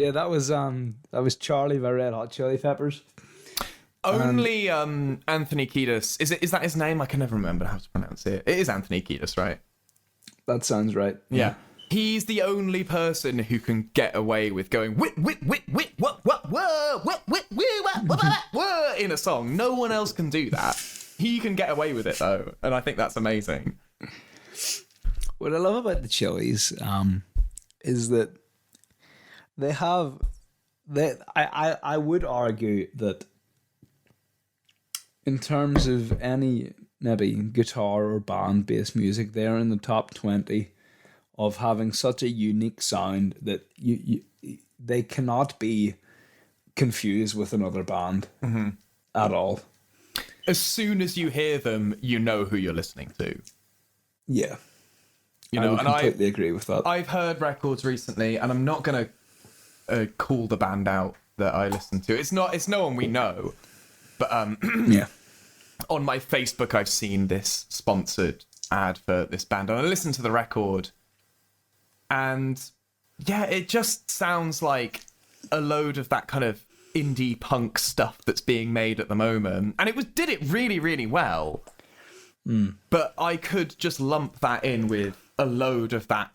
Yeah, that was Charlie by Red Hot Chili Peppers. Only Anthony Kiedis. Is that his name? I can never remember how to pronounce it. It is Anthony Kiedis, right? That sounds right. Yeah. He's the only person who can get away with going wit what in a song. No one else can do that. He can get away with it though, and I think that's amazing. What I love about the Chili's is that I would argue that in terms of any maybe guitar or band based music, they're in the top 20 of having such a unique sound that they cannot be confused with another band at all. As soon as you hear them, you know who you're listening to. Yeah. You know, I completely agree with that. I've heard records recently, and I'm not going to call the band out that I listen to. It's no one we know. But yeah. On my Facebook, I've seen this sponsored ad for this band, and I listened to the record, and yeah, it just sounds like a load of that kind of indie punk stuff that's being made at the moment, and did it really, really well. But I could just lump that in with a load of that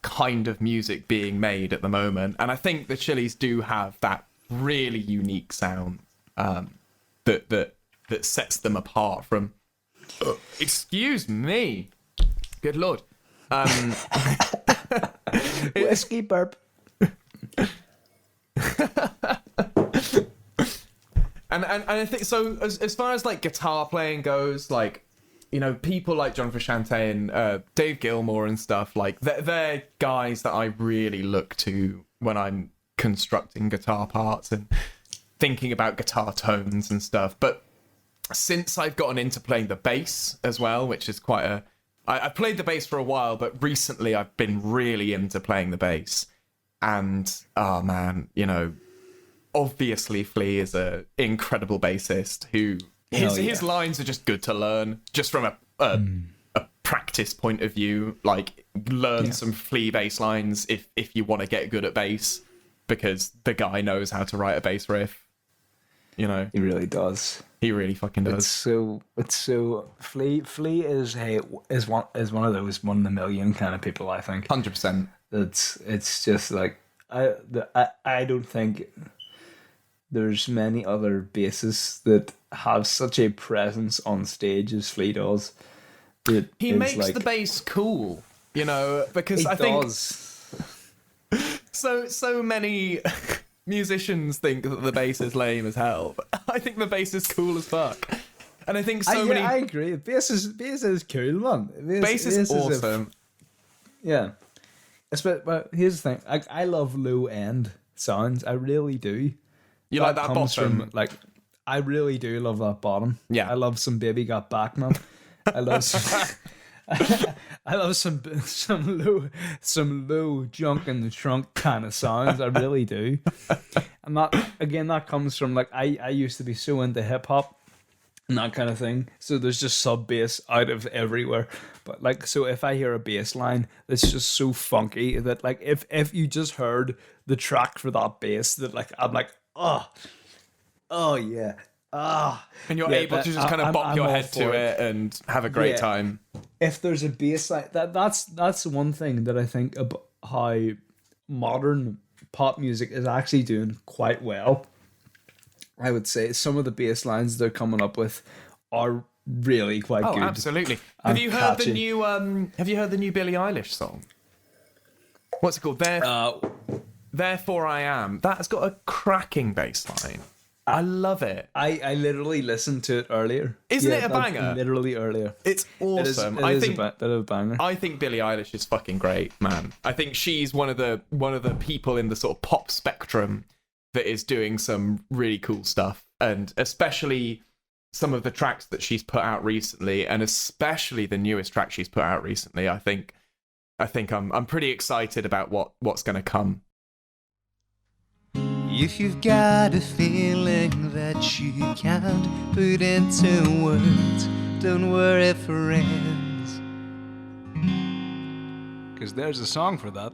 kind of music being made at the moment, and I think the Chili's do have that really unique sound that sets them apart from. Excuse me, good lord. Whiskey burp. And I think so. As far as like guitar playing goes, like, you know, people like John Frusciante and Dave Gilmour and stuff, like they're guys that I really look to when I'm constructing guitar parts and thinking about guitar tones and stuff. But since I've gotten into playing the bass as well, which is quite I played the bass for a while, but recently I've been really into playing the bass. And, oh man, you know, obviously Flea is an incredible bassist who his lines are just good to learn, just from a practice point of view. Like, learn some Flea bass lines if you want to get good at bass, because the guy knows how to write a bass riff. You know, he really does. He really fucking does. It's so Flea is one of those 1 in a million kind of people. I think 100%. It's just like I don't think there's many other bassists that have such a presence on stage as Flea does. He makes like, the bass cool, you know, because I think so many musicians think that the bass is lame as hell, but I think the bass is cool as fuck. And I think many... I agree. Bass is cool, man. Bass is awesome. Yeah. But here's the thing. I love low end sounds. I really do. You like that bottom? I really do love that bottom. Yeah. I love some Baby Got Back, man. I love some... I love some low junk in the trunk kind of sounds. I really do. And that comes from like I used to be so into hip hop and that kind of thing. So there's just sub bass out of everywhere. But like, so if I hear a bass line that's just so funky that like if you just heard the track for that bass, that like I'm like, oh yeah. And you're able to just kind of bop your head to it and have a great time. If there's a bass line, that's one thing that I think about how modern pop music is actually doing quite well. I would say some of the bass lines they're coming up with are really quite good. Oh, absolutely. Have you heard the new Billie Eilish song? What's it called? Therefore I Am. That's got a cracking bass line. I love it. I literally listened to it earlier. Isn't it a banger? Literally earlier. It's awesome. It is a bit of a banger. I think Billie Eilish is fucking great, man. I think she's one of the people in the sort of pop spectrum that is doing some really cool stuff, and especially some of the tracks that she's put out recently, and especially the newest track she's put out recently. I think I'm pretty excited about what's going to come. If you've got a feeling that you can't put into words, don't worry, friends. 'Cause there's a song for that.